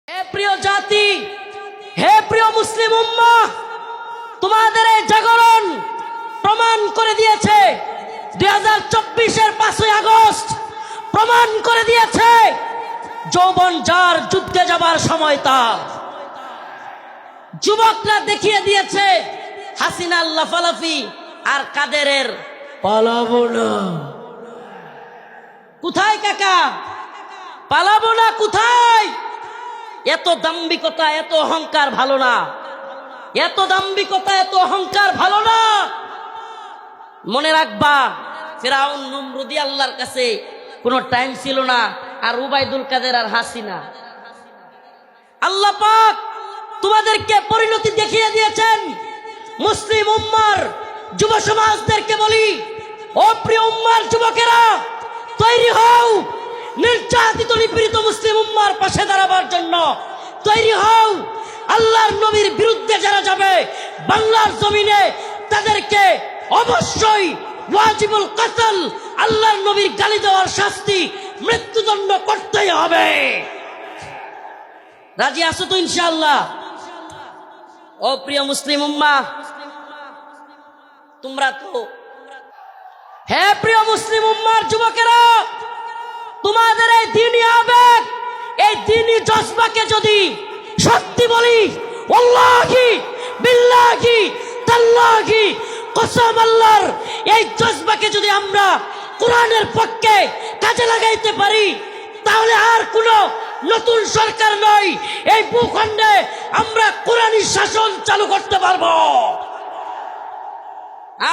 হে প্রিয় জাতি, হে প্রিয় মুসলিম উম্মাহ, তোমাদের এই জাগরণ প্রমাণ করে দিয়েছে 2024-এর 5ই আগস্ট প্রমাণ করে দিয়েছে যৌবন যার যুদ্ধে যাবার সময় তার। যুবকরা দেখিয়ে দিয়েছে হাসিনার লাফালাফি আর কাদেরের পালাবো না। কোথায় কাকা? পালাবো না কোথায়? এত দাম্ভিকতা, এত অহংকার ভালো না। এত দাম্ভিকতা, এত অহংকার ভালো না। মনে রাখবা, ফিরাউন নমরুদি আল্লাহর কাছে কোনো টাইম ছিল না, আর উবাইদুল কাদের আর হাসিনা। আল্লাহ পাক তোমাদেরকে পরিণতি দেখিয়ে দিয়েছেন। মুসলিম উম্মার যুব সমাজদেরকে বলি, ও প্রিয় উম্মার যুবকেরা, তৈরি হও নির্যাতিত নিপীড়িত মুসলিম উম্মার পাশে দাঁড়াবার জন্য। তৈরি হও আল্লাহর নবীর বিরুদ্ধে যারা যাবে বাংলার জমিনে, তাদেরকে অবশ্যই ওয়াজিবুল কতল, আল্লাহর নবীর গালি দেওয়ার শাস্তি, মৃত্যুদণ্ড করতেই হবে। রাজি আছো তো ইনশাআল্লাহ? ও প্রিয় মুসলিম উম্মাহ, তোমরা তো, হে প্রিয় মুসলিম উম্মার যুবকেরা, তোমাদের এই দ্বীনি আবেগ, এই দ্বীনি জজবাকে যদি সত্যি বলি, ওয়াল্লাহি বিল্লাহি তাল্লাহি কসম আল্লাহর, এই জজবাকে যদি আমরা কোরআনের পক্ষে কাজে লাগাইতে পারি, তাহলে আর কোনো নতুন সরকার নয়, এই ভূখণ্ডে আমরা কোরআনী শাসন চালু করতে পারবো।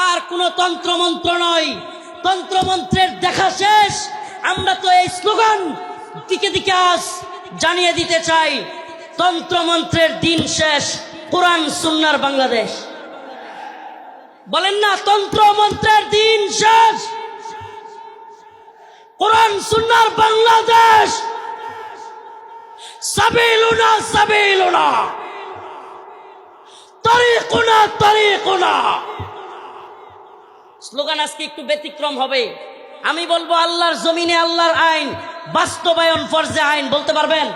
আর কোনো তন্ত্রমন্ত্র নয়। তন্ত্রমন্ত্রের দেখা শেষ। আমরা তো এই স্লোগান দিকে দিকে আজ জানিয়ে দিতে চাই, তন্ত্রমন্ত্রের দিন শেষ, কোরআন সুন্নাহর বাংলাদেশ। বলেন না, তন্ত্রমন্ত্রের দিন শেষ, কোরআন সুন্নাহর বাংলাদেশ। সাবিলুনা সাবিলুনা, তারিকুনা তারিকুনা। স্লোগান আজকে একটু ব্যতিক্রম হবে। আমি বলবো, আল্লাহর জমিনে আল্লাহর আইন বাস্তবায়ন ফরজে আইন। বলতে পারবেন?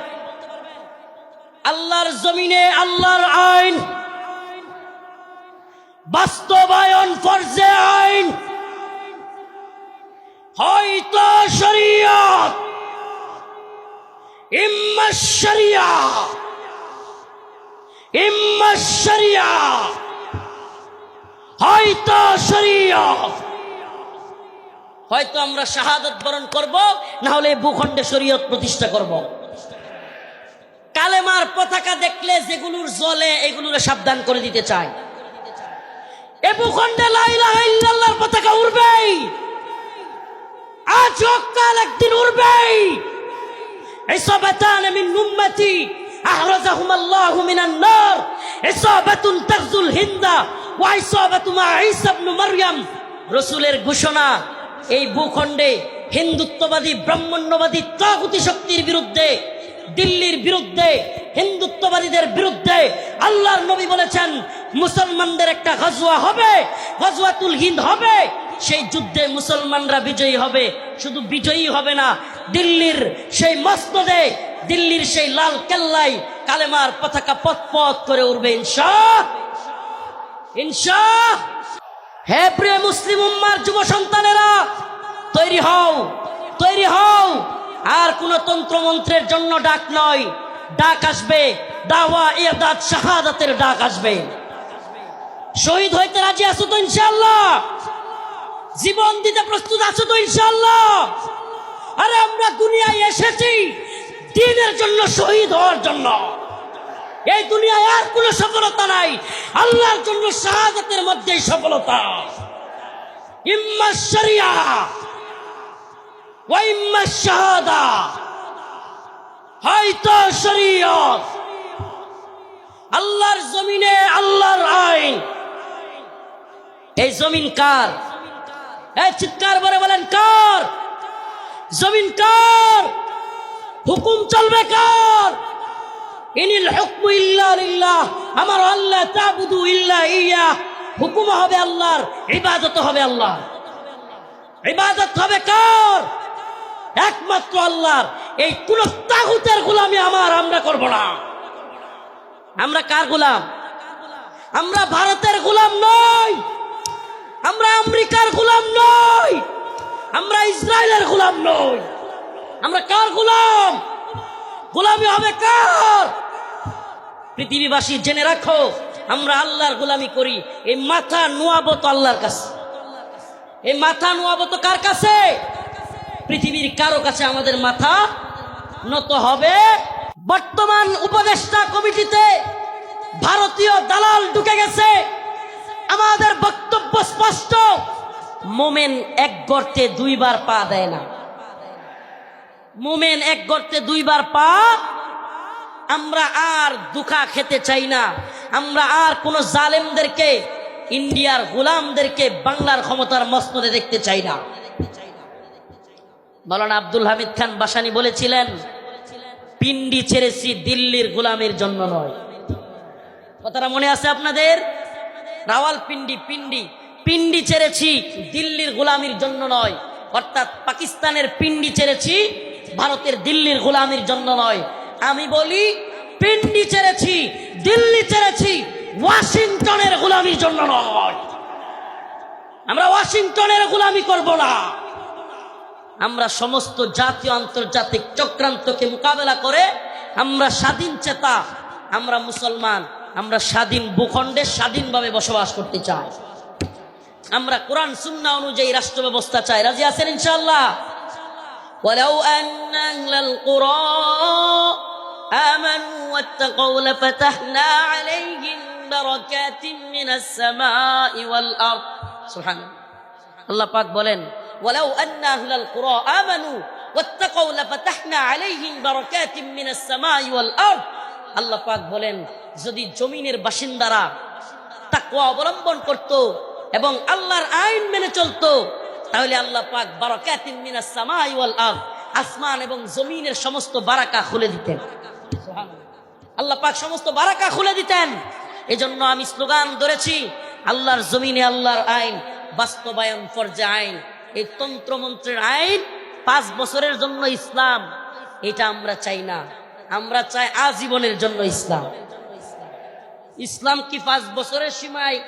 আল্লাহর জমিনে আল্লাহর আইন বাস্তবায়ন ফরজে আইন। হয়তো শরিয়ত, ইম্মা শরিয়া, ইম্মা শরিয়া, হয়তো শরিয়ত। হয়তো আমরা শাহাদাত বরণ করব, না হলে ভূখণ্ডে শরীয়ত প্রতিষ্ঠা করব। কালেমার পতাকা দেখলে যেগুলোর জ্বলে, এগুলোর সাবধান করে দিতে চাই। এ ভূখণ্ডে লা ইলাহা ইল্লাল্লাহর পতাকা উড়বেই, আজ হোক কাল একদিন উড়বেই। ইসাবাতান মিন উম্মতি আহরাজাহুম আল্লাহু মিনান নার, ইসাবাতুন তাগজুল হিন্দা ওয়া ইসাবাতু মা ঈসা ইবনে মারইয়াম। রাসূলের ঘোষণা, এই ভূখণ্ডে হিন্দুত্ববাদী ব্রাহ্মণ্যবাদী তাগুতি শক্তির বিরুদ্ধে, দিল্লির বিরুদ্ধে, হিন্দুত্ববাদীদের বিরুদ্ধে আল্লাহর নবী বলেছেন, মুসলমানদের একটা গজওয়া হবে, গজওয়াতুল হিন্দ হবে। সেই যুদ্ধে মুসলমানরা বিজয়ী হবে। শুধু বিজয়ী হবে না, দিল্লির সেই মসনদে, দিল্লির সেই লাল কেল্লায় কালেমার পতাকা পথ পথ করে উড়বে ইনশাআল্লাহ, ইনশাআল্লাহ। হে প্রিয় মুসলিম উম্মার যুব সন্তানেরা, তৈরি হও, তৈরি হও। আর কোন তন্ত্রমন্ত্রের জন্য ডাক নয়, ডাক আসবে দাওয়া ইরদাদ শাহাদাতের ডাক আসবে। শহীদ হইতে রাজি আছো তো ইনশাআল্লাহ? জীবন দিতে প্রস্তুত আছো তো ইনশাআল্লাহ? আরে আমরা দুনিয়ায় এসেছি দ্বীনের জন্য, শহীদ হওয়ার জন্য। এই দুনিয়ায় আর কোনো সফলতা নাই, আল্লাহর জন্য শাহাদাতের মধ্যেই সফলতা। ইম্মা শরিয়া ওয়া ইম্মা শাহাদা, হয়তো শরীয়ত। আল্লাহর জমিনে আল্লাহর আইন। এই জমিন কার? এই চিৎকার করে বলেন, কার? জমিন কার? হুকুম চলবে কার? ইনিল হুকমু ইল্লা লিল্লাহ, আমার আল্লাহ তাবুদু ইল্লা ইয়া। হুকুম হবে আল্লাহর, ইবাদত হবে আল্লাহর। ইবাদত হবে কার? একমাত্র আল্লাহর। এই কোন তাগুতের গোলামি আমরা করব না। আমরা কার গোলাম? আমরা ভারতের গোলাম নই, আমরা আমেরিকার গোলাম নই, আমরা ইসরায়েলের গোলাম নই। আমরা কার গোলাম? গোলামি হবে কার? পৃথিবীবাসী জেনে রাখো, আমরা আল্লাহর গোলামি করি। এই মাথা নোয়াবো তো আল্লাহর কাছে। এই মাথা নোয়াবো তো কার কাছে? পৃথিবীর কারো কাছে আমাদের মাথা নত হবে? বর্তমান উপদেষ্টা কমিটিতে ভারতীয় দালাল ঢুকে গেছে। আমাদের বক্তব্য স্পষ্ট, মোমেন এক গর্তে দুইবার পা দেয় না। মোমেন এক গর্তে দুইবার পা। আমরা আর দুঃখা খেতে চাই না। আমরা আর কোন জালেমদেরকে, ইন্ডিয়ার গোলামদেরকে বাংলার ক্ষমতার মসনদে দেখতে চাই না। মাওলানা আব্দুল হামিদ খান বাসানী বলেছিলেন, পিন্ডি ছেড়েছি দিল্লির গোলামের জন্য নয়। কথাটা মনে আছে আপনাদের? রাওয়ালপিন্ডি পিন্ডি ছেড়েছি দিল্লির গোলামির জন্য নয়। অর্থাৎ পাকিস্তানের পিন্ডি ছেড়েছি, ভারতের দিল্লির গোলামির জন্য নয়। আমি বলি, পিন্ডি ছেড়েছি, দিল্লি ছেড়েছি, ওয়াশিংটনের গোলামির জন্য নয়। আমরা ওয়াশিংটনের গোলামি করব না। আমরা সমস্ত জাতীয় আন্তর্জাতিক চক্রান্তকে মোকাবেলা করে আমরা স্বাধীন চেতা, আমরা মুসলমান, আমরা স্বাধীন ভূখণ্ডে স্বাধীনভাবে বসবাস করতে চাই। আমরা কোরআন সুন্নাহ অনুযায়ী রাষ্ট্র ব্যবস্থা চাই। রাজি আছেন ইনশাআল্লাহ? ওয়ালাউ আন্না আহলাল কুরা আমানু ওয়াত্তাকাউ লাফাতাহনা আলাইহিম বারাকাতিন মিনাস সামাই ওয়াল আরদ। সুবহানাল্লাহ। আল্লাহ পাক বলেন, ওয়ালাউ আন্না আহলাল কুরা আমানু ওয়াত্তাকাউ লাফাতাহনা আলাইহিম বারাকাতিন মিনাস সামাই ওয়াল আরদ। আল্লাহ পাক বলেন, যদি জমিনের বাসিন্দারা তাকওয়া অবলম্বন করত এবং আল্লাহর আইন মেনে চলতো, তাহলে আল্লাহ পাক বারাকাতিন মিনাস সামাই ওয়াল আরদ, আসমান এবং জমিনের সমস্ত বারাকা খুলে দিতেন। আল্লাহ পাক সমস্ত বারাকা খুলে দিতেন। এজন্য আমি স্লোগান ধরেছি, আল্লাহর জমিনে আল্লাহর আইন বাস্তবায়ন ফরজে আইন। এই তন্ত্রমন্ত্রের আইন 5 বছরের জন্য ইসলাম, এটা আমরা চাই না। আমরা চাই আজীবনের জন্য ইসলাম। ইসলাম কি 5 বছরের সীমায়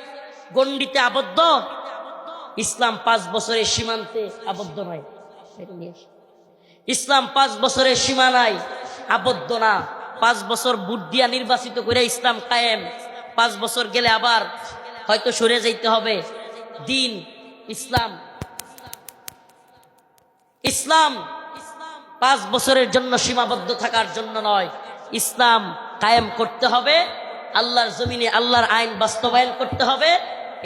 গণ্ডিতে আবদ্ধ? ইসলাম 5 বছরের সীমান্তে আবদ্ধ নয়। ইসলাম 5 বছরের সীমানায় আবদ্ধ না। 5 বছর ভোট দিয়া নির্বাচিত করে ইসলাম কায়েম। 5 বছর গেলে আবার হয়তো সরে যাইতে হবে। দিন ইসলাম, ইসলাম 5 বছরের জন্য সীমাবদ্ধ থাকার জন্য নয়। ইসলাম কায়েম করতে হবে, আল্লাহর জমিনে আল্লাহর আইন বাস্তবায়ন করতে হবে।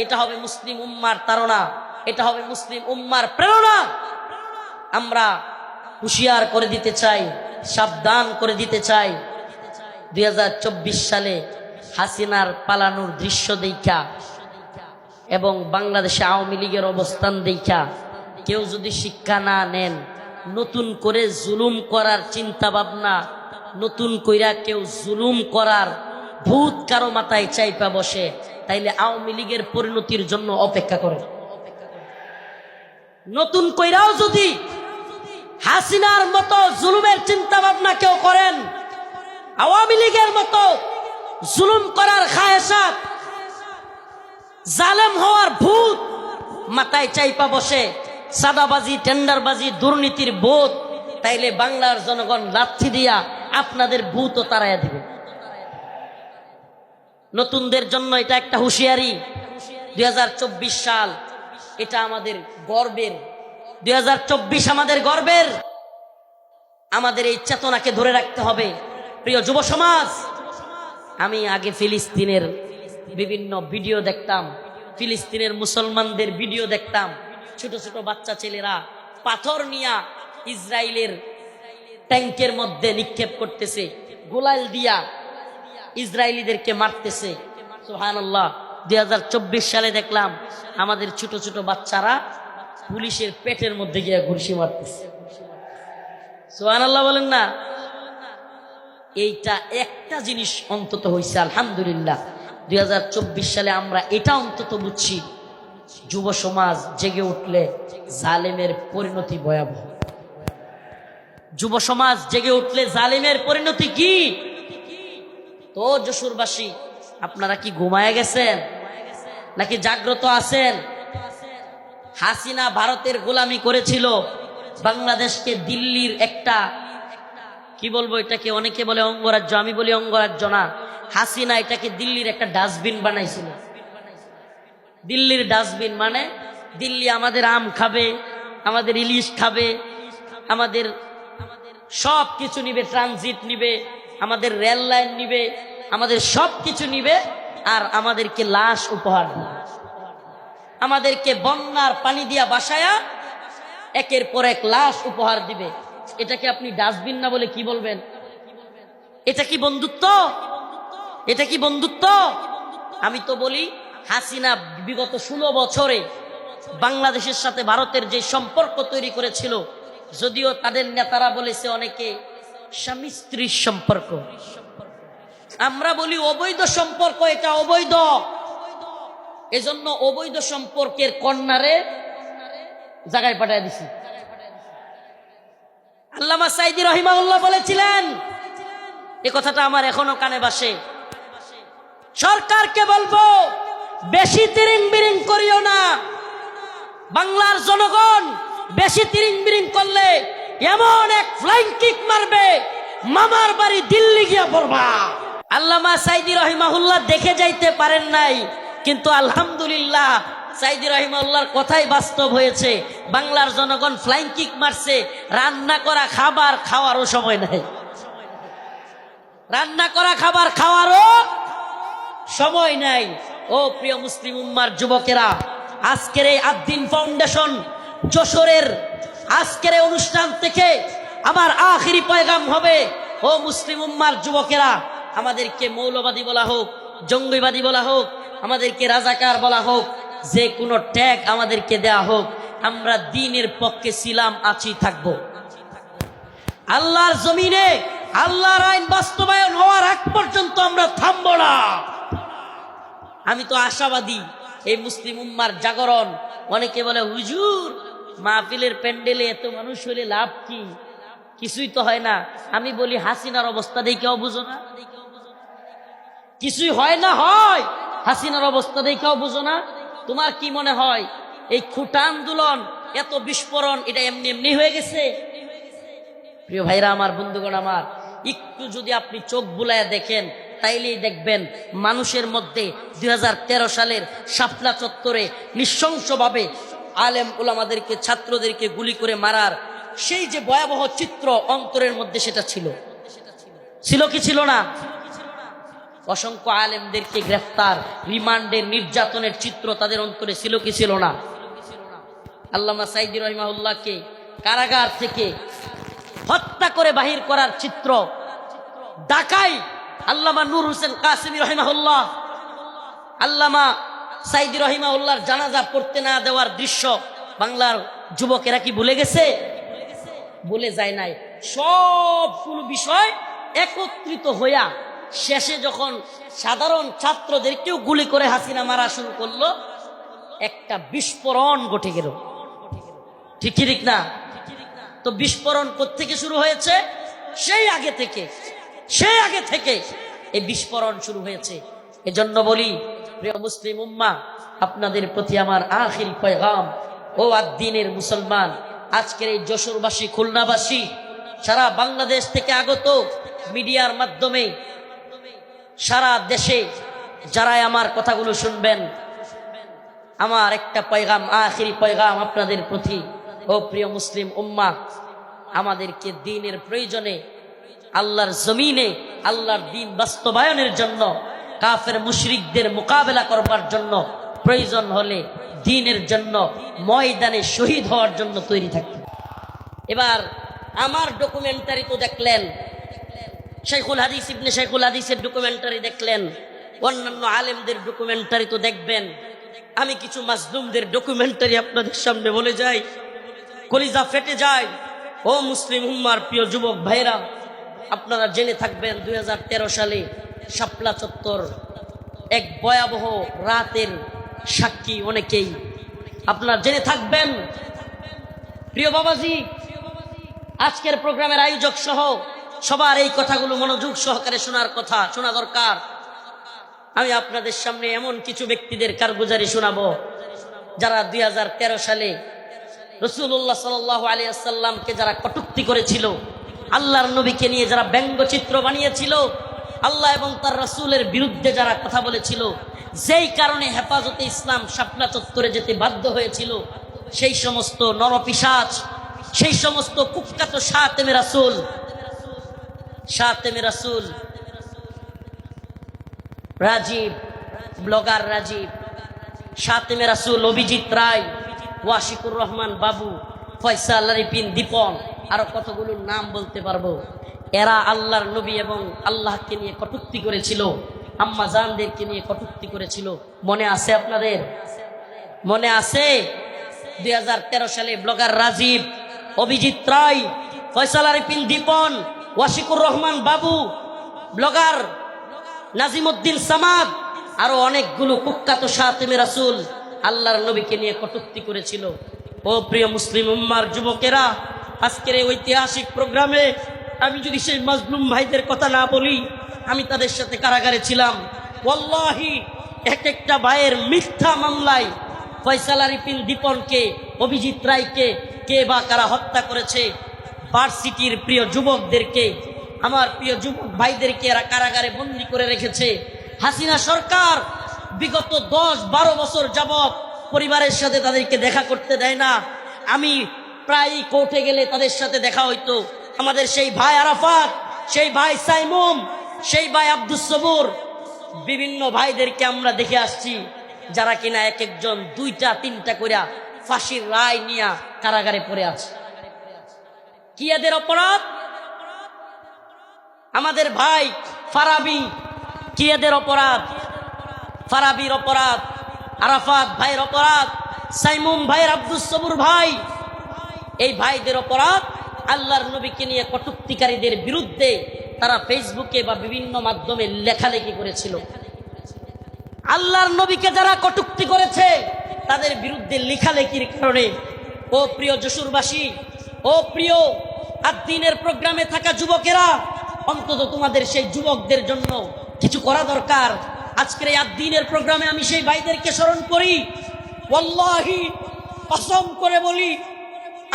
এটা হবে মুসলিম উম্মার তাড়না, এটা হবে মুসলিম উম্মার প্রেরণা। আমরা হুঁশিয়ার করে দিতে চাই, সাবধান করে দিতে চাই। 2024 সালে হাসিনার পালানোর দৃশ্য দেখা এবং বাংলাদেশে আওয়ামী লীগের অবস্থান দেখা কেউ যদি শিক্ষা না নেন, নতুন করে জুলুম করার চিন্তা ভাবনা, নতুন কইরা কেউ জুলুম করার ভূত কারো মাথায় চাইপা বসে, তাইলে আওয়ামী লীগের পরিণতির জন্য অপেক্ষা করে। নতুন কইরাও যদি হাসিনার মতো জুলুমের চিন্তা ভাবনা কেউ করেন, আওয়ামী লীগের মতো জুলুম করার খায়েশাত, জালেম হওয়ার ভূত মাথায় চাইপা বসে, সাদাবাজি, টেন্ডারবাজি, দুর্নীতির ভূত, তাইলে বাংলার জনগণ লাথি দিয়া আপনাদের ভূতও তাড়াইয়া দিবে। নতুনদের জন্য এটা একটা হুঁশিয়ারি। 2024 সাল এটা আমাদের গর্বের। 2024 আমাদের গর্বের। আমাদের এই চেতনাকে ধরে রাখতে হবে। প্রিয় যুব সমাজ, আমি আগে ফিলিস্তিনের বিভিন্ন ভিডিও দেখতাম, ফিলিস্তিনের মুসলমানদের ভিডিও দেখতাম। ছোট ছোট বাচ্চা ছেলেরা পাথর নিয়ে ইসরায়েলের ট্যাঙ্কের মধ্যে নিক্ষেপ করতেছে, গোলাল দিয়া ইসরায়েলিদেরকে মারতেছে। সুবহানাল্লাহ। 2024 সালে দেখলাম আমাদের ছোট ছোট বাচ্চারা পুলিশের পেটের মধ্যে গিয়ে ঘুষি মারতেছে। সুবহানাল্লাহ বলেন না? এইটা একটা জিনিস অন্তত হয়েছে, আলহামদুলিল্লাহ। 2024 সালে আমরা এটা অন্তত বুঝছি, যুব সমাজ জেগে উঠলে জালেমের পরিণতি ভয়াবহ। যুব সমাজ জেগে উঠলে জালিমের পরিণতি কি? তো যশোরবাসী, আপনারা কি ঘুমায় গেছেন নাকি জাগ্রত আছেন? হাসিনা ভারতের গোলামি করেছিল, বাংলাদেশকে দিল্লির একটা, কি বলবো এটাকে, অনেকে বলে অঙ্গরাজ্য, আমি বলি অঙ্গরাজ্য না, হাসিনা এটাকে দিল্লির একটা ডাস্টবিন বানাইছিল। দিল্লির ডাস্টবিন মানে দিল্লি আমাদের আম খাবে, আমাদের ইলিশ খাবে, আমাদের সব কিছু নিবে, ট্রানজিট নিবে, আমাদের রেল লাইন নিবে, আমাদের সব কিছু নিবে, আর আমাদেরকে লাশ উপহার দিবে, আমাদেরকে বন্যার পানি দিয়া বাসায়া একের পর এক লাশ উপহার দিবে। এটাকে আপনি ডাস্টবিন না বলে কি বলবেন? এটা কি বন্ধুত্ব? এটা কি বন্ধুত্ব? আমি তো বলি হাসিনা বিগত 16 বছরে বাংলাদেশের সাথে ভারতের যে সম্পর্ক তৈরি করেছিল, যদিও তাদের নেতারা বলেছে অনেকে স্বামী স্ত্রীর সম্পর্ক, আমরা বলি অবৈধ সম্পর্ক, এটা অবৈধ। এজন্য অবৈধ সম্পর্কের কন্যারে জায়গায় পাঠিয়ে দিছি। আল্লামা সাইদি রহিমাহুল্লাহ বলেছিলেন, এই কথাটা আমার এখনো কানে বাসে, সরকারকে বলবো বেশি তিরিং বিরিং করিও না, বাংলার জনগণ বেশি তিরিং বিরিং করলে এমন এক ফ্লাইং কিক মারবে, মামার বাড়ি দিল্লি গিয়া পড়বা। আল্লামা সাইদি রহিমাহুল্লাহ দেখে যাইতে পারেন নাই, কিন্তু আলহামদুলিল্লাহ সাইদি রহিমাহুল্লাহর কথাই বাস্তব হয়েছে। বাংলার জনগণ ফ্লাইং কিক মারছে, রান্না করা খাবার খাওয়ারও সময় নাই, রান্না করা খাবার খাওয়ারও সময় নাই। ও প্রিয় মুসলিম উম্মার যুবকেরা, আজকের এই আদ্দিন ফাউন্ডেশন যশোরের আজকের এই অনুষ্ঠান থেকে আমার আখিরি পয়গাম হবে, ও মুসলিম উম্মার যুবকেরা, আমাদেরকে মৌলবাদী বলা হোক, জঙ্গিবাদী বলা হোক, আমাদেরকে রাজাকার বলা হোক, যে কোনো ট্যাগ আমাদেরকে দেয়া হোক, আমরা দ্বীনের পক্ষে ছিলাম, আছি, থাকব। আল্লাহর জমিনে আল্লাহর আইন বাস্তবায়ন হওয়ার আগ পর্যন্ত আমরা থামব না। আমি তো আশাবাদী এই মুসলিম উম্মার জাগরণ। অনেকে বলে হুজুর মাহফিলের প্যান্ডেলে এত মানুষ হলে লাভ কি? কিছুই তো হয় না। আমি বলি হাসিনার অবস্থা দেখেও বুঝো না? কিছুই হয় না, হয় হাসিনার অবস্থা দেখেও বুঝো না? তোমার কি মনে হয় এই খুঁটা আন্দোলন, এত বিস্ফোরণ, এটা এমনি এমনি হয়ে গেছে? প্রিয় ভাইরা আমার, বন্ধুগণ আমার, একটু যদি আপনি চোখ বুলায় দেখেন তাইলেই দেখবেন মানুষের মধ্যে 2013 সালের শাপলা চত্বরে নৃশংসভাবে আলেম উলামাদেরকে, ছাত্রদেরকে গুলি করে মারার সেই যে ভয়াবহ চিত্র অন্তরের মধ্যে, সেটা ছিল কি ছিল না? অসংখ্য আলেমদেরকে গ্রেফতার, রিমান্ডের, নির্যাতনের চিত্র তাদের অন্তরে ছিল কি ছিল না? আল্লামা সাইদি রহিমাহুল্লাহকে কারাগার থেকে হত্যা করে বাহির করার চিত্র, ঢাকায় আল্লামা নূর হোসেন কাসেমী রহিমাহুল্লাহ, আল্লামা সাইদি রহিমাহুল্লাহর জানাজা পড়তে না দেওয়ার দৃশ্য বাংলার যুবকেরা কি ভুলে গেছে? ভুলে যায় নাই। সবগুলো বিষয় একত্রিত হইয়া শেষে যখন সাধারণ ছাত্রদেরকেও গুলি করে হাসিনা মারা শুরু করলো, একটা বিস্ফোরণ ঘটে গেল। ঠিক ঠিক না? তো বিস্ফোরণ কোত্থেকে শুরু হয়েছে? সেই আগে থেকে এই বিস্ফোরণ শুরু হয়েছে। এজন্য বলি প্রিয় মুসলিম উম্মাহ, আপনাদের প্রতি আমার আখির পয়গাম, ও আদ্দিনের মুসলমান, আজকের এই যশোরবাসী, খুলনাবাসী, সারা বাংলাদেশ থেকে আগত মিডিয়ার মাধ্যমে সারা দেশে যারাই আমার কথাগুলো শুনবেন, আমার একটা পয়গাম, আখিরি পয়গাম আপনাদের প্রতি। ও প্রিয় মুসলিম উম্মাহ, আমাদেরকে দ্বীনের প্রয়োজনে, আল্লাহর জমিনে আল্লাহর দ্বীন বাস্তবায়নের জন্য, কাফের মুশরিকদের মোকাবেলা করবার জন্য, প্রয়োজন হলে দ্বীনের জন্য ময়দানে শহীদ হওয়ার জন্য তৈরি থাকতে। এবার আমার ডকুমেন্টারি তো দেখলেন, শাইখুল হাদিস ইবনে শাইখুল হাদিসের ডকুমেন্টারি দেখলেন, অন্যান্য আলেমদের ডকুমেন্টারি তো দেখবেন। আমি কিছু মাজলুমদের ডকুমেন্টারি আপনাদের সামনে বলে যাই, কলিজা ফেটে যায়। ও মুসলিম উম্মার প্রিয় যুবক ভাইরা, আপনারা জেনে থাকবেন 2013 সালে শাপলা চত্বর এক ভয়াবহ রাতের সাক্ষী অনেকেই। আপনারা জেনে থাকবেন প্রিয় বাবাজি, আজকের প্রোগ্রামের আয়োজক সহ সবার এই কথাগুলো মনোযোগ সহকারে শোনা দরকার। আমি আপনাদের সামনে এমন কিছু ব্যক্তিদের কারগুজারি শোনাবো যারা 2013 সালে রাসূলুল্লাহ সাল্লাল্লাহু আলাইহি ওয়াসাল্লামকে যারা কটূক্তি করেছিল, আল্লাহর নবীকে নিয়ে যারা ব্যঙ্গচিত্র বানিয়েছিল, আল্লাহ এবং তার রাসূলের বিরুদ্ধে যারা কথা বলেছিল, যেই কারণে হেফাজতে ইসলাম শাপলা চত্বরে যেতে বাধ্য হয়েছিল, সেই সমস্ত নরপিশাচ, সেই সমস্ত কুখ্যাত শাতেমে রাসূল রাজীব, ব্লগার রাজীব, শাতেমে রাসূল অভিজিৎ রায়, ওয়াশিকুর রহমান বাবু, ফয়সাল আরিফিন দীপন, আরো কতগুলো নাম বলতে পারবো। এরা আল্লাহর নবী এবং আল্লাহকে নিয়ে কটূক্তি করেছিল, আম্মা জানদেরকে নিয়ে কটূক্তি করেছিল। মনে আছে আপনাদের? মনে আছে? 2013 সালে ব্লগার রাজীব, অভিজিৎ রায়, ফয়সাল আরিফিন দীপন, ওয়াশিকুর রহমান বাবু, ব্লগার নাজিমউদ্দিন সামাদ, আরো অনেকগুলো কুখ্যাত শাতেমে রাসূল আল্লাহর নবীকে নিয়ে কটূক্তি করেছিল। ও প্রিয় মুসলিম উম্মার যুবকেরা, আজকের এই ঐতিহাসিক প্রোগ্রামে আমি যদি সেই মাজলুম ভাইদের কথা না বলি, আমি তাদের সাথে কারাগারে ছিলাম। ওয়াল্লাহি এক একটা ভাইয়ের মিথ্যা মামলায় ফয়সাল আরিফিন দীপনকে, অভিজিৎ রায়কে কে বা কারা হত্যা করেছে, ভার্সিটির প্রিয় যুবকদেরকে, আমার প্রিয় যুবক ভাইদেরকে এরা কারাগারে বন্দী করে রেখেছে। হাসিনা সরকার বিগত 10-12 বছর যাবত পরিবারের সাথে তাদেরকে দেখা করতে দেয় না। আমি প্রায় কোর্টে গেলে তাদের সাথে দেখা হইতো। আমাদের সেই ভাই আরাফাত, সেই ভাই সাইমুম, সেই ভাই আব্দুস সবুর, বিভিন্ন ভাইদেরকে আমরা দেখে আসছি যারা কিনা এক একজন 2টা-3টা করে ফাঁসির রায় নিয়ে কারাগারে পড়ে আছে। কি এদের অপরাধ? আমাদের ভাই ফারাবি, কি এদের অপরাধ? ফারাবির অপরাধ, আরাফাত ভাইয়ের অপরাধ, সাইমুম ভাইয়ের, আব্দুস সবুর ভাই, এই ভাইদের অপরাধ আল্লাহর নবীকে নিয়ে কটূক্তিকারীদের বিরুদ্ধে তারা ফেসবুকে বা বিভিন্ন মাধ্যমে লেখালেখি করেছিল। আল্লাহর নবীকে যারা কটূক্তি করেছে তাদের বিরুদ্ধে লেখালেখির কারণে, ও প্রিয় যশোরবাসী, ও প্রিয় আদ-দ্বীনের প্রোগ্রামে থাকা যুবকেরা, অন্তত তোমাদের সেই যুবকদের জন্য কিছু করা দরকার। আজকের এই আদ-দ্বীনের প্রোগ্রামে আমি সেই ভাইদেরকে স্মরণ করি। ওয়াল্লাহি কসম করে বলি,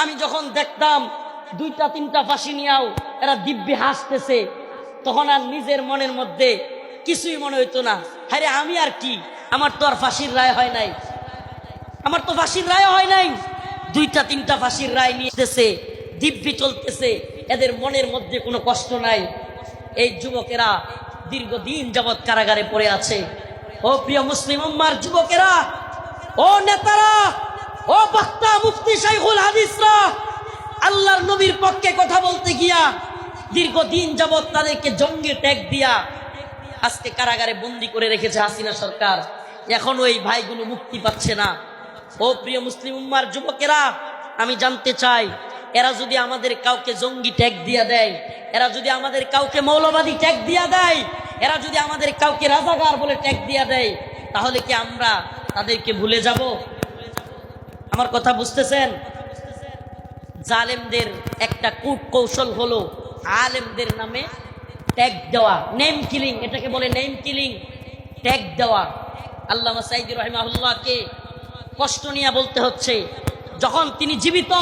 আমি যখন দেখতাম 2টা-3টা ফাঁসি নিয়েও এরা দিব্যি হাসতেছে, তখন আর নিজের মনের মধ্যে কিছুই মনে হইতো না। আরে আমি আর কি, আমার তো আর ফাঁসির রায় হয় নাই, আমার তো ফাঁসির রায় হয় নাই। 2টা-3টা ফাঁসির রায় নিতেছে, দিব্যি চলতেছে, এদের মনের মধ্যে কোনো কষ্ট নাই। এই যুবকেরা দীর্ঘদিন যাবৎ কারাগারে পড়ে আছে। ও প্রিয় মুসলিম উম্মার যুবকেরা, ও নেতারা, ও বক্তা, মুফতি, শাইখুল হাদিসরা, আল্লাহর নবীর পক্ষে কথা বলতে গিয়া দীর্ঘদিন যাবৎ তাদেরকে জঙ্গি ট্যাগ দিয়া আজকে কারাগারে বন্দী করে রেখেছে হাসিনা সরকার। এখন ওই ভাইগুলো মুক্তি পাচ্ছে না। ও প্রিয় মুসলিম উম্মার যুবকেরা, আমি জানতে চাই, এরা যদি আমাদের কাউকে জঙ্গি ট্যাগ দিয়া দেয়, এরা যদি আমাদের কাউকে মৌলবাদী ট্যাগ দিয়া দেয়, এরা যদি আমাদের কাউকে রাজাকার বলে ট্যাগ দিয়া দেয়, তাহলে কি আমরা তাদেরকে ভুলে যাব? আমার কথা বুঝতেছেন? জালেমদের একটা কূট কৌশল হলো আলেমদের নামে ট্যাগ দেওয়া, নেম কিলিং, এটাকে বলে নেম কিলিং, ট্যাগ দেওয়া। আল্লামা সাঈদী রাহিমাহুল্লাহকে কষ্ট নিয়ে বলতে হচ্ছে, যখন তিনি জীবিত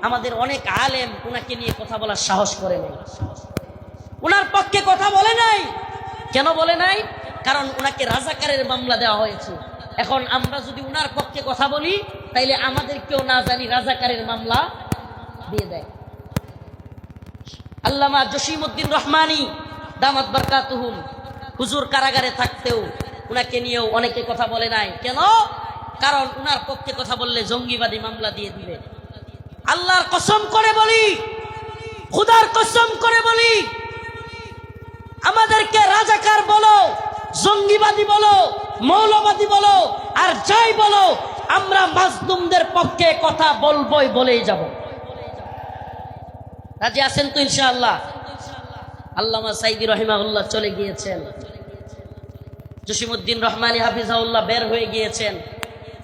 আমাদের অনেক আলেম ওনাকে নিয়ে কথা বলার সাহস করে নাই, ওনার পক্ষে কথা বলে নাই। কেন বলে নাই? কারণ ওনাকে রাজাকারের মামলা দেওয়া হয়েছে। এখন আমরা যদি ওনার পক্ষে কথা বলি, তাইলে আমাদেরকেও না জানি রাজাকারের মামলা দিয়ে দেয়। আল্লামা জসিমউদ্দিন রহমানী দামাত বারকাতুহুম, হুজুর কারাগারে থাকতেও ওনাকে নিয়েও অনেকে কথা বলে নাই। কেন? কারণ ওনার পক্ষে কথা বললে জঙ্গিবাদী মামলা দিয়ে দিবে। আল্লাহর কসম করে বলি, খুদার কসম করে বলি, আমাদেরকে রাজাকার বলো, জঙ্গিবাদী বলো, মৌলবাদী বলো, আর যাই বলো, আমরা মাজলুমদের পক্ষে কথা বলবোই, বলেই যাব। রাজি আছেন তো ইনশাআল্লাহ? আল্লামা সাঈদী রাহিমাহুল্লাহ চলে গিয়েছেন, জসিমউদ্দিন রহমানী হাফিজাহুল্লাহ বের হয়ে গিয়েছেন,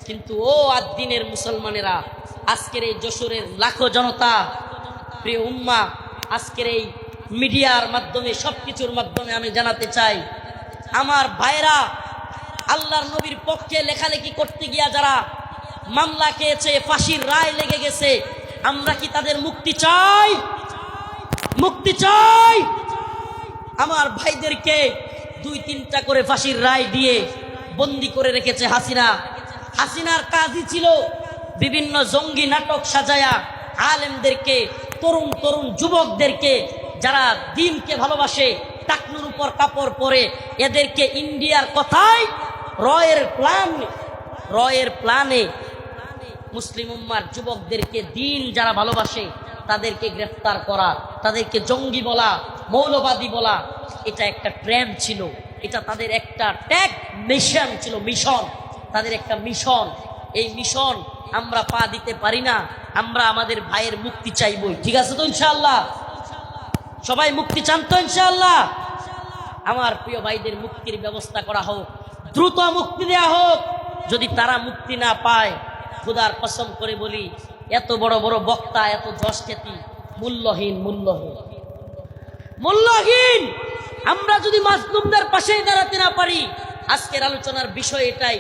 কিন্তু ও আদ-দ্বীনের মুসলমানেরা, আজকের এই যশোরের লাখো জনতা, প্রিয় উম্মাহ, আজকের এই মিডিয়ার মাধ্যমে সবকিছুর মাধ্যমে আমি জানাতে চাই, আমার ভাইরা আল্লাহর নবীর পক্ষে লেখালেখি করতে গিয়া যারা মামলা খেয়েছে, ফাঁসির রায় লেগে গেছে, আমরা কি তাদের মুক্তি চাই? মুক্তি চাই। আমার ভাইদেরকে 2-3টা করে ফাঁসির রায় দিয়ে বন্দি করে রেখেছে হাসিনা। হাসিনার কাজই ছিল বিভিন্ন জঙ্গি নাটক সাজায়া আলেমদেরকে, তরুণ তরুণ যুবকদেরকে যারা দিনকে ভালোবাসে, টাকনুর উপর কাপড় পরে, এদেরকে ইন্ডিয়ার কথায় রয়ের প্ল্যানে মুসলিম উম্মার যুবকদেরকে, দিন যারা ভালোবাসে তাদেরকে গ্রেফতার করা, তাদেরকে জঙ্গি বলা, মৌলবাদী বলা, এটা একটা ট্রেন্ড ছিল। এটা তাদের একটা ট্যাগ মিশন ছিল, মিশন, তাদের একটা মিশন। এই মিশন আমরা পা দিতে পারি না। আমরা আমাদের ভাইয়ের মুক্তি চাইবই। ঠিক আছে তো ইনশাআল্লাহ? সবাই মুক্তি চান তো ইনশাআল্লাহ? আমার প্রিয় ভাইদের মুক্তির ব্যবস্থা করা হোক, দ্রুত মুক্তি দেয়া হোক। যদি তারা মুক্তি না পায়, খোদার কসম করে বলি, এত বড় বড় বক্তা, এত যশ খ্যাতি মূল্যহীন, মূল্যহীন, মূল্যহীন। আমরা যদি মাজলুমদের পাশে দাঁড়াতে না পারি, আজকের আলোচনার বিষয় এটাই।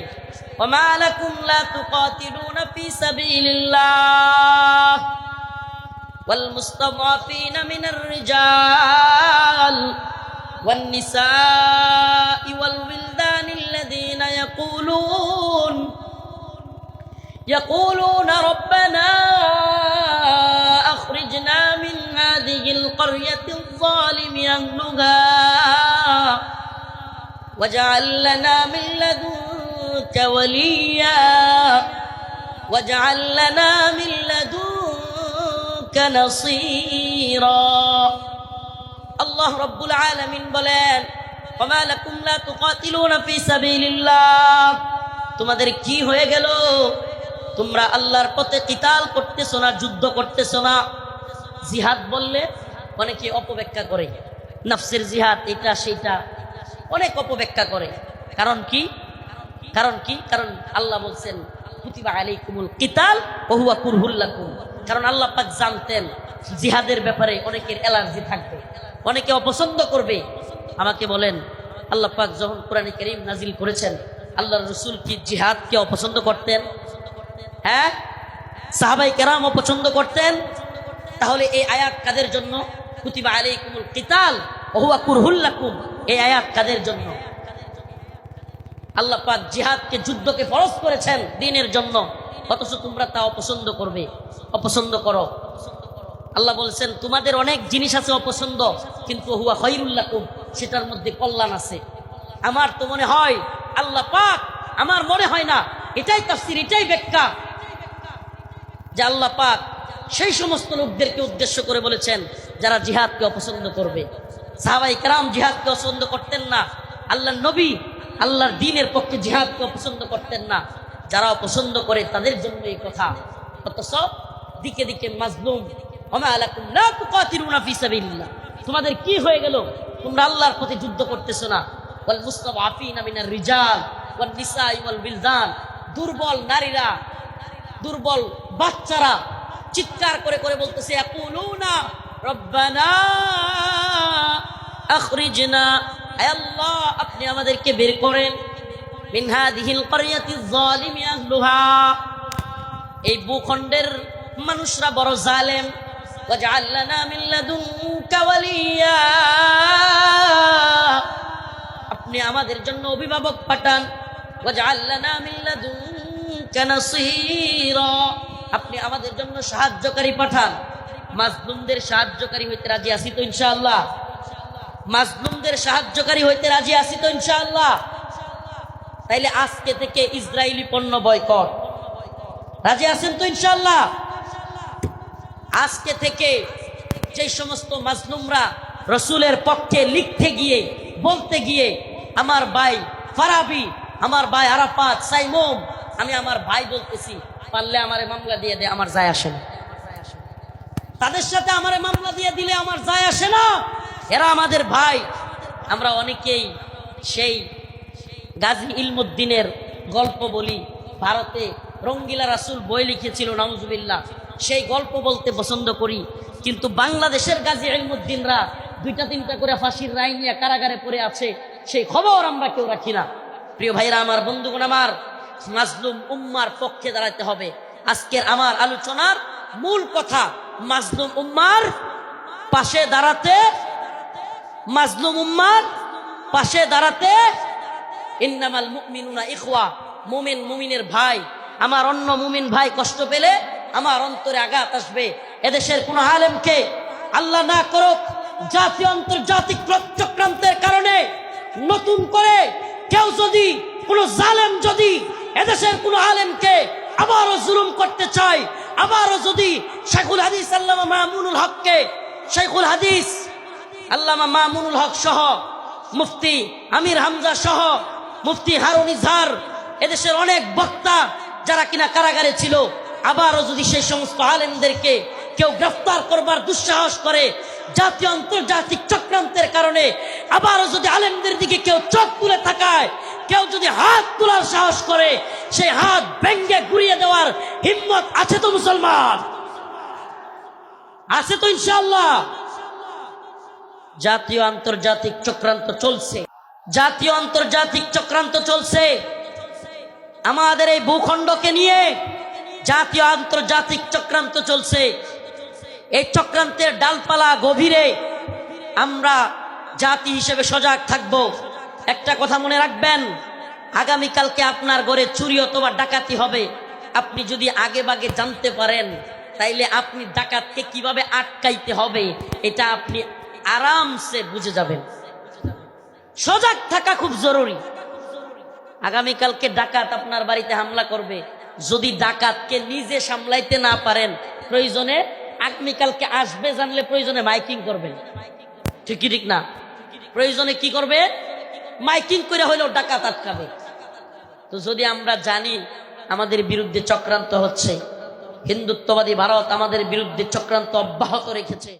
ওমা লাকুম লা তুকাতিলুনা ফি সাবিলিল্লাহ ওয়াল মুস্তাদাফিনা মিনার রিজাল ওয়ান নিসাই ওয়াল উইলদানিল্লাযীনা يقولون ربنا أخرجنا من هذه القرية الظالم أهلها واجعل لنا من لدنك وليا واجعل لنا من لدنك نصيرا الله رب العالمين বলেন وما لكم لا تقاتلون في سبيل الله তোমাদের কি হয়ে গেল? তোমরা আল্লাহর পথে কিতাল করতেছো না, যুদ্ধ করতেছো না। জিহাদ বললে অনেকে অপব্যাখ্যা করে, নফসের জিহাদ, এটা সেটা অনেক অপব্যাখ্যা করে। কারণ কি? কারণ আল্লাহ বলছেন কুতিবা আলাইকুমুল কিতাল ওয়া হুয়া কুরহুল লাকুম। কারণ আল্লাহ পাক জানতেন জিহাদের ব্যাপারে অনেকের অ্যালার্জি থাকবে, অনেকে অপছন্দ করবে। আমাকে বলেন, আল্লাহ পাক যখন কোরআনে কারীম নাজিল করেছেন, আল্লাহর রাসূল কি জিহাদকে অপছন্দ করতেন? হ্যাঁ, সাহাবায়ে কেরাম অপছন্দ করতেন। তাহলে এই আয়াত কাদের জন্য? কুতিবা আলাইকুমুল কিতাল ওয়া হুয়া কুরহুল লাকুম, এই আয়াত কাদের জন্য? আল্লাহ পাক জিহাদকে, যুদ্ধকে ফরজ করেছেন দ্বীনের জন্য, অথচ তোমরা তা অপছন্দ করবে, অপছন্দ করো। আল্লাহ বলছেন তোমাদের অনেক জিনিস আছে অপছন্দ, কিন্তু হুয়া খায়রুল লাকুম, সেটার মধ্যে কল্যাণ আছে। আমার তো মনে হয় আল্লাহ পাক, আমার মনে হয় না, এটাই তাফসীর, এটাই ব্যাখ্যা, যে আল্লাহ পাক সেই সমস্ত লোকদেরকে উদ্দেশ্য করে বলেছেন যারা জিহাদকে অপছন্দ করবে। সাহাবায়ে কেরাম জিহাদকে পছন্দ করতেন না, আল্লাহর নবী আল্লাহর দ্বীনের পক্ষে জিহাদকে পছন্দ করতেন না। যারা অপছন্দ করে তাদের জন্য এই কথা। অথচ দিকে দিকে মাজলুম, ওমা লাকুম লা তুকাতিলুনা ফি সাবিলিল্লাহ, তোমাদের কি হয়ে গেল? তোমরা আল্লাহর পথে যুদ্ধ করতেছো না। ওয়াল মুস্তাদাফিনা মিনার রিজাল ওয়ান নিসাই ওয়াল বিলদান, দুর্বল নারীরা, দুর্বল বাচ্চারা চিৎকার করে করে বলতেছে ইয়াকুলুনা রব্বানা আখরিজনা, আয় আল্লাহ আপনি আমাদেরকে বের করেন, মিন হাযিহিল ক্বরিয়াতিজ যালিমি আহলুহা, এই ভূখণ্ডের মানুষরা বড় জালেম, ওয়াজআল লানা মিন লাদুনকা ওয়ালিয়া, আপনি আমাদের জন্য অভিভাবক পাঠান, ওয়াজআল লানা মিন লাদুনকা নাসীরা, আপনি আমাদের জন্য সাহায্যকারী পাঠান। মাজলুমদের সাহায্যকারী হইতে রাজি আছি তো ইনশাআল্লাহ? মাজলুমদের সাহায্যকারী হইতে রাজি আছি তো ইনশাআল্লাহ? তাইলে আজকে থেকে ইসরায়েলি পণ্য বয়কট, রাজি আছেন তো ইনশাআল্লাহ? আজকে থেকে যে সমস্ত মাজলুমরা রসুলের পক্ষে লিখতে গিয়ে, বলতে গিয়ে, আমার ভাই ফারাবি, আমার ভাই আরাফাত, সাইমুম, আমি আমার ভাই বলতেছি, পারলে আমারে মামলা দিয়ে দে, আমার যায় আসে না। তাদের সাথে আমারে মামলা দিয়ে দিলে আমার যায় আসে না, এরা আমাদের ভাই। আমরা অনেকেই সেই গাজী ইলমুদ্দিনের গল্প বলি, ভারতে রঙ্গিলা রাসূল বই লিখেছিল, নাউজুবিল্লাহ, সেই গল্প বলতে পছন্দ করি। কিন্তু বাংলাদেশের গাজী ইলমুদ্দিনরা 2টা-3টা করে ফাঁসির রায় নিয়ে কারাগারে পড়ে আছে, সেই খবর আমরা কেউ রাখি না। প্রিয় ভাইরা আমার, বন্ধুগণ আমার, মাজলুম উম্মার পক্ষে দাঁড়াতে হবে। আজকের আমার আলোচনার মূল কথা মাজলুম উম্মার পাশে দাঁড়াতে, মাজলুম উম্মার পাশে দাঁড়াতে। ইন্নামাল মুমিনুনা ইখওয়া, মুমিন মুমিনের ভাই। আমার অন্য মুমিন ভাই কষ্ট পেলে আমার অন্তরে আঘাত আসবে। এদেশের কোন আলেমকে আল্লাহ না করুক জাতীয় আন্তর্জাতিক চক্রান্তের কারণে নতুন করে কেউ যদি, কোন জালেম যদি এদেশের কোন আলেমকে আবারও জুলুম করতে চায়, আবারও যদি শেখুল হাদিস আল্লামা মামুনুল হককে, শেখুল হাদিস আল্লামা মামুনুল হক সহ, মুফতি আমির হামজা সহ, মুফতি হারুন ইজহার, এদেশের অনেক বক্তা যারা কিনা কারাগারে ছিল, আবারও যদি সেই সমস্ত আলেমদেরকে কেউ গ্রেফতার করবার দুঃসাহস করে জাতীয় আন্তর্জাতিক চক্রান্তের কারণে, আবারও যদি আলেমদের দিকে কেউ চোখ তুলে তাকায়, কেউ যদি হাত তোলার সাহস করে, সেই হাত ভেঙ্গে ঘুরিয়ে দেওয়ার হিম্মত আছে তো মুসলমান? আছে তো ইনশাআল্লাহ? জাতীয় আন্তর্জাতিক চক্রান্ত চলছে, জাতীয় আন্তর্জাতিক চক্রান্ত চলছে আমাদের এই ভূখণ্ডকে নিয়ে। জাতীয় আন্তর্জাতিক চক্রান্ত চলছে। এই চক্রান্তের ডালপালা গভীরে আমরা জাতি হিসেবে সজাগ থাকব। একটা কথা মনে রাখবেন, আগামীকালকে আপনার ঘরে চুরি অথবা ডাকাতি হবে। আপনি যদি আগে ভাগে জানতে পারেন, তাইলে আপনি ডাকাতকে কিভাবে আটকাইতে হবে এটা আপনি আরামসে বুঝে যাবেন। সজাগ থাকা খুব জরুরি। আগামীকালকে ডাকাত আপনার বাড়িতে হামলা করবে, যদি ডাকাতকে নিজে সামলাইতে না পারেন, প্রয়োজনে আগামীকালকে আসবে জানলে প্রয়োজনে মাইকিং করবেন। ঠিক কি ঠিক না? প্রয়োজনে কি করবে? মাইকিং করে হইলেও ডাকাত আটকাবে। তো যদি আমরা জানি আমাদের বিরুদ্ধে চক্রান্ত হচ্ছে, হিন্দুত্ববাদী ভারত আমাদের বিরুদ্ধে চক্রান্ত অব্যাহত রেখেছে,